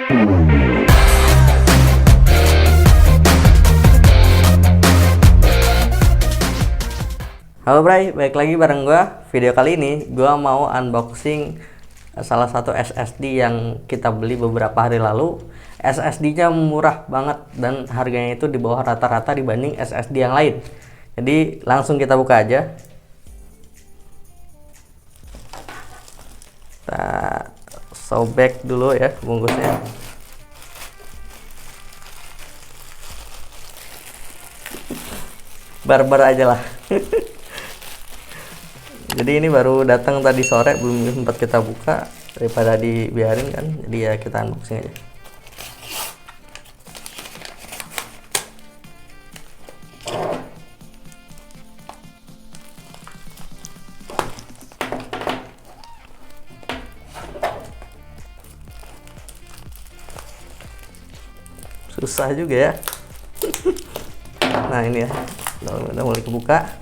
Halo Bray, balik lagi bareng gua. Video kali ini gua mau unboxing salah satu SSD yang kita beli beberapa hari lalu. SSD-nya murah banget dan harganya itu di bawah rata-rata dibanding SSD yang lain. Jadi langsung kita buka aja. Kita sobek dulu ya bungkusnya. Barbar aja lah. Jadi ini baru datang tadi sore, belum sempat kita buka, daripada dibiarin kan. Jadi ya kita unboxing aja. Susah juga ya. Nah ini ya, udah mulai kebuka.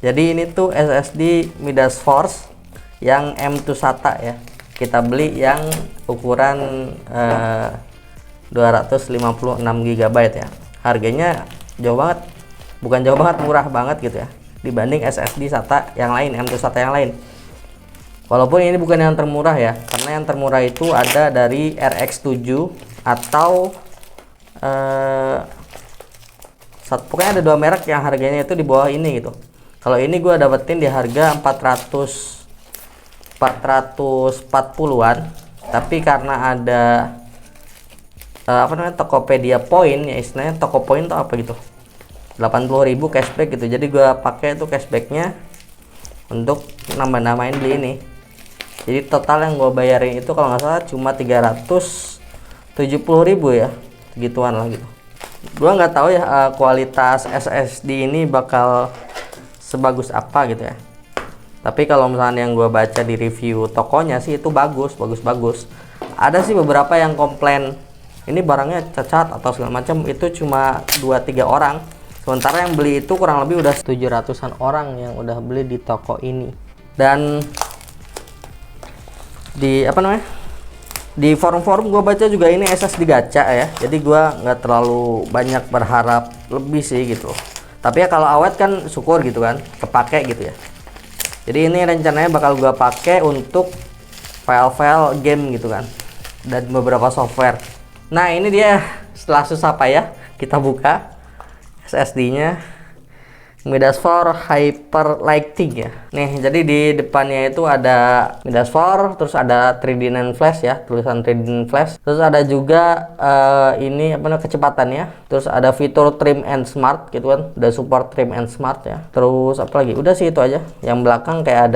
Jadi ini tuh SSD Midas Force yang M2 SATA ya. Kita beli yang ukuran 256 GB ya. Harganya jauh banget, bukan jauh banget, murah banget gitu ya, dibanding SSD SATA yang lain, M2 SATA yang lain. Walaupun ini bukan yang termurah ya, karena yang termurah itu ada dari RX7 atau pokoknya ada dua merek yang harganya itu di bawah ini gitu. Kalau ini gue dapetin di harga 440-an, tapi karena ada Tokopedia Point ya, istilahnya toko point atau apa gitu, 80.000 cashback gitu. Jadi gue pakai itu cashbacknya untuk nambah-nambahin beli ini. Jadi total yang gue bayarin itu kalau nggak salah cuma 370.000 ya, segituan lah gitu. Gue nggak tahu ya kualitas SSD ini bakal sebagus apa gitu ya, tapi kalau misalnya yang gue baca di review tokonya sih itu bagus. Ada sih beberapa yang komplain ini barangnya cacat atau segala macam, itu cuma 2-3 orang, sementara yang beli itu kurang lebih udah 700-an orang yang udah beli di toko ini. Dan di di forum-forum gue baca juga ini SSD gacha ya, jadi gue nggak terlalu banyak berharap lebih sih gitu. Tapi ya kalau awet kan syukur gitu kan, kepake gitu ya. Jadi ini rencananya bakal gua pakai untuk file-file game gitu kan, dan beberapa software. Nah ini dia, setelah susah payah kita buka SSD-nya, Midas Force Hyperlighting ya. Nih jadi di depannya itu ada Midas Force, terus ada 3D NAND flash ya, tulisan 3D NAND flash. Terus ada juga ini kecepatannya. Terus ada fitur trim and smart gitu kan, udah support trim and smart ya. Terus apa lagi? Udah sih itu aja. Yang belakang kayak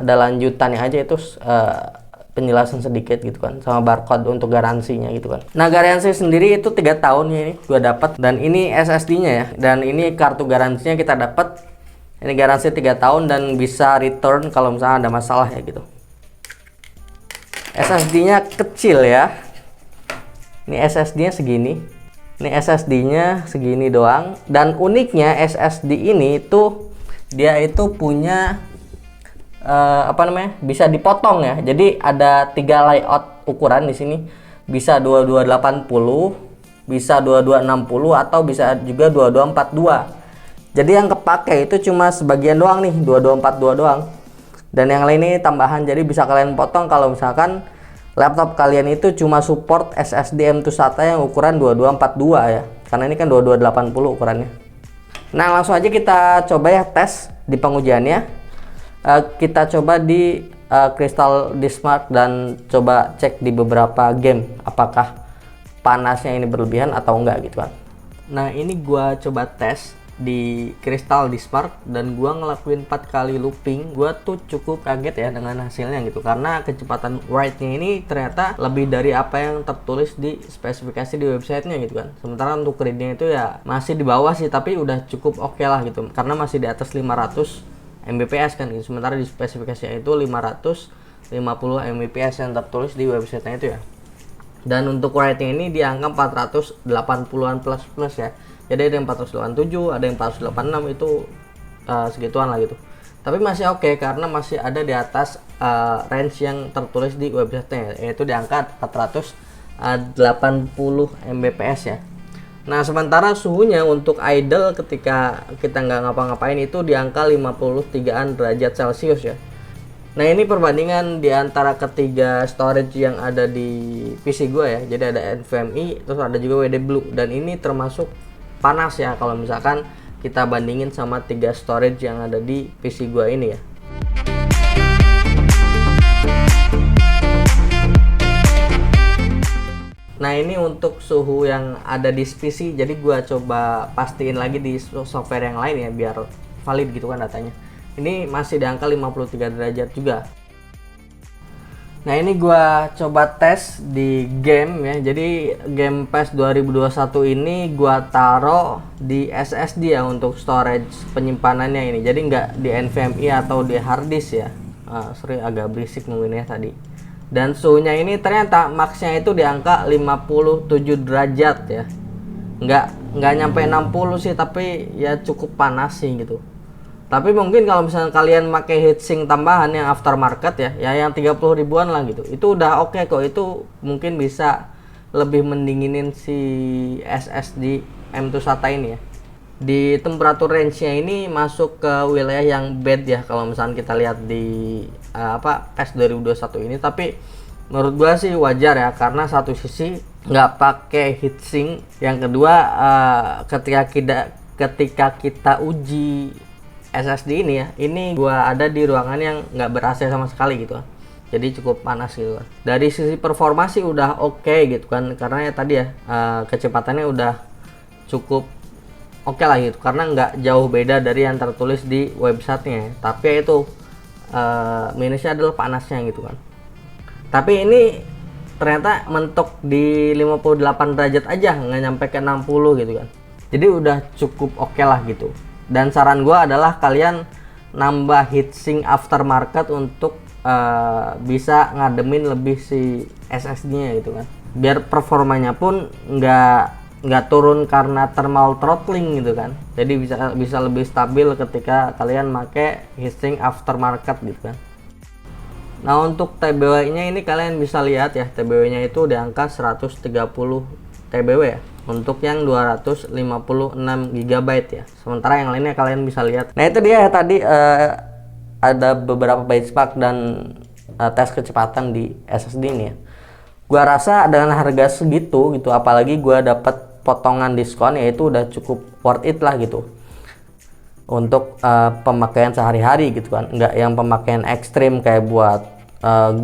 ada lanjutannya aja, itu penjelasan sedikit gitu kan, sama barcode untuk garansinya gitu kan. Nah garansi sendiri itu 3 tahun ya, ini gua dapat, dan ini SSD-nya ya, dan ini kartu garansinya kita dapat. Ini garansi 3 tahun dan bisa return kalau misalnya ada masalah ya gitu. SSD-nya kecil ya. Ini SSD-nya segini. Ini SSD-nya segini doang, dan uniknya SSD ini tuh dia itu punya bisa dipotong ya. Jadi ada 3 layout ukuran di sini. Bisa 2280, bisa 2260, atau bisa juga 2242. Jadi yang kepake itu cuma sebagian doang nih, 2242 doang. Dan yang lain ini tambahan, jadi bisa kalian potong kalau misalkan laptop kalian itu cuma support SSD M2 SATA yang ukuran 2242 ya. Karena ini kan 2280 ukurannya. Nah, langsung aja kita coba ya tes di pengujiannya. Kita coba di Crystal Diskmark dan coba cek di beberapa game apakah panasnya ini berlebihan atau enggak gitu kan. Nah ini gua coba tes di Crystal Diskmark dan gua ngelakuin 4 kali looping. Gua tuh cukup kaget ya dengan hasilnya gitu, karena kecepatan write-nya ini ternyata lebih dari apa yang tertulis di spesifikasi di websitenya gitu kan. Sementara untuk read-nya itu ya masih di bawah sih, tapi udah cukup oke lah gitu, karena masih di atas 500 Mbps kan gitu. Sementara di spesifikasinya itu 550 Mbps yang tertulis di websitenya itu ya. Dan untuk writing ini di angka 480-an plus ya. Jadi ada yang 487, ada yang 486, itu segituan lah gitu. Tapi masih oke karena masih ada di atas range yang tertulis di websitenya, yaitu di angka 480 Mbps ya. Nah, sementara suhunya untuk idle ketika kita nggak ngapa-ngapain itu di angka 53-an derajat Celcius ya. Nah, ini perbandingan di antara ketiga storage yang ada di PC gue ya. Jadi ada NVMe, terus ada juga WD Blue, dan ini termasuk panas ya kalau misalkan kita bandingin sama 3 storage yang ada di PC gue ini ya. Nah, ini untuk suhu yang ada di PC, jadi gua coba pastiin lagi di software yang lain ya biar valid gitu kan datanya. Ini masih di angka 53 derajat juga. Nah, ini gua coba tes di game ya. Jadi game PES 2021 ini gua taruh di SSD ya untuk storage penyimpanannya ini. Jadi nggak di NVMe atau di hard disk ya. Sorry, agak berisik mungkin ya tadi. Dan suhunya ini ternyata maksnya itu di angka 57 derajat ya. Nggak nyampe 60 sih, tapi ya cukup panas sih gitu. Tapi mungkin kalau misalnya kalian pakai heatsink tambahan yang aftermarket ya yang 30 ribuan lah gitu, itu udah oke kok. Itu mungkin bisa lebih mendinginin si SSD M2 SATA ini ya. Di temperatur range-nya ini masuk ke wilayah yang bad ya kalau misalnya kita lihat di PES 2021 ini. Tapi menurut gua sih wajar ya, karena satu sisi nggak pakai heatsink, yang kedua ketika kita uji SSD ini ya, ini gua ada di ruangan yang nggak ber-AC sama sekali gitu kan. Jadi cukup panas gitu kan. Dari sisi performa sih udah oke gitu kan, karena ya tadi ya kecepatannya udah cukup oke lah gitu, karena nggak jauh beda dari yang tertulis di websitenya. Tapi ya itu minusnya adalah panasnya gitu kan. Tapi ini ternyata mentok di 58 derajat aja, nggak nyampe ke 60 gitu kan. Jadi udah cukup oke lah gitu. Dan saran gua adalah kalian nambah heatsink aftermarket untuk bisa ngademin lebih si SSD-nya gitu kan. Biar performanya pun nggak turun karena thermal throttling gitu kan. Jadi bisa lebih stabil ketika kalian pakai heatsink aftermarket gitu kan. Nah, untuk TBW-nya ini kalian bisa lihat ya, TBW-nya itu di angka 130 TBW ya. Untuk yang 256 GB ya. Sementara yang lainnya kalian bisa lihat. Nah, itu dia ya tadi ada beberapa benchmark dan tes kecepatan di SSD ini ya. Gua rasa dengan harga segitu gitu, apalagi gua dapat potongan diskon, ya itu udah cukup worth it lah gitu untuk pemakaian sehari-hari gitu kan. Nggak yang pemakaian ekstrim kayak buat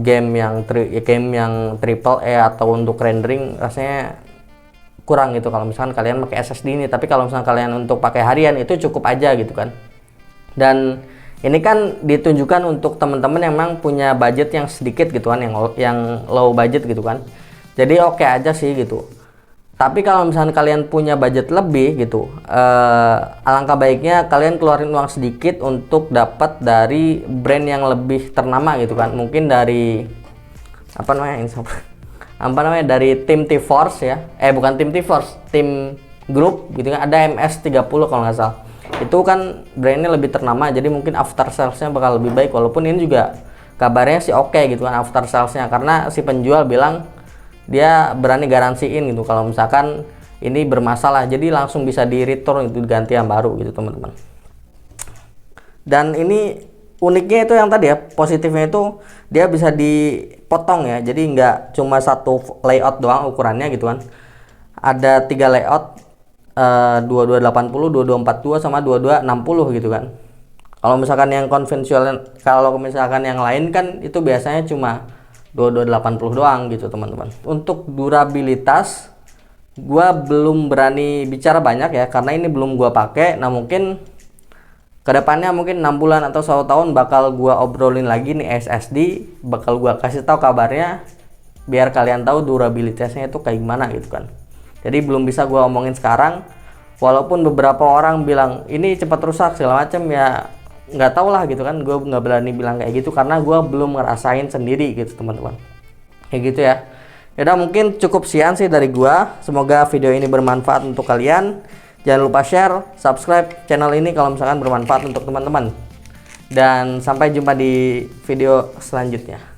game yang triple E atau untuk rendering, rasanya kurang gitu kalau misalkan kalian pakai SSD ini. Tapi kalau misalkan kalian untuk pakai harian itu cukup aja gitu kan. Dan ini kan ditunjukkan untuk teman-teman yang memang punya budget yang sedikit gitu kan, yang low budget gitu kan. Jadi oke aja sih gitu. Tapi kalau misalnya kalian punya budget lebih gitu, alangkah baiknya kalian keluarin uang sedikit untuk dapat dari brand yang lebih ternama gitu kan. Mungkin dari dari tim T-Force ya. Bukan tim T-Force, tim grup gitu kan. Ada MS30 kalau nggak salah. Itu kan brandnya lebih ternama, jadi mungkin after salesnya bakal lebih baik. Walaupun ini juga kabarnya sih oke gitu kan after salesnya, karena si penjual bilang dia berani garansiin gitu kalau misalkan ini bermasalah, jadi langsung bisa di return itu, ganti yang baru gitu teman-teman. Dan ini uniknya itu yang tadi ya, positifnya itu dia bisa dipotong ya, jadi nggak cuma satu layout doang ukurannya gitu kan. Ada 3 layout, 2280, 2242 sama 2260 gitu kan. Kalau misalkan yang konvensional, kalau misalkan yang lain kan itu biasanya cuma 2280 doang gitu teman-teman. Untuk durabilitas gua belum berani bicara banyak ya, karena ini belum gua pakai. Nah, mungkin kedepannya mungkin 6 bulan atau 1 tahun bakal gua obrolin lagi nih SSD, bakal gua kasih tahu kabarnya biar kalian tahu durabilitasnya itu kayak gimana gitu kan. Jadi belum bisa gua omongin sekarang, walaupun beberapa orang bilang ini cepat rusak segala macam ya, nggak tahu lah gitu kan. Gue nggak berani bilang kayak gitu karena gue belum ngerasain sendiri gitu teman-teman, kayak gitu ya. Yaudah, mungkin cukup sekian sih dari gue. Semoga video ini bermanfaat untuk kalian. Jangan lupa share, subscribe channel ini kalau misalkan bermanfaat untuk teman-teman. Dan sampai jumpa di video selanjutnya.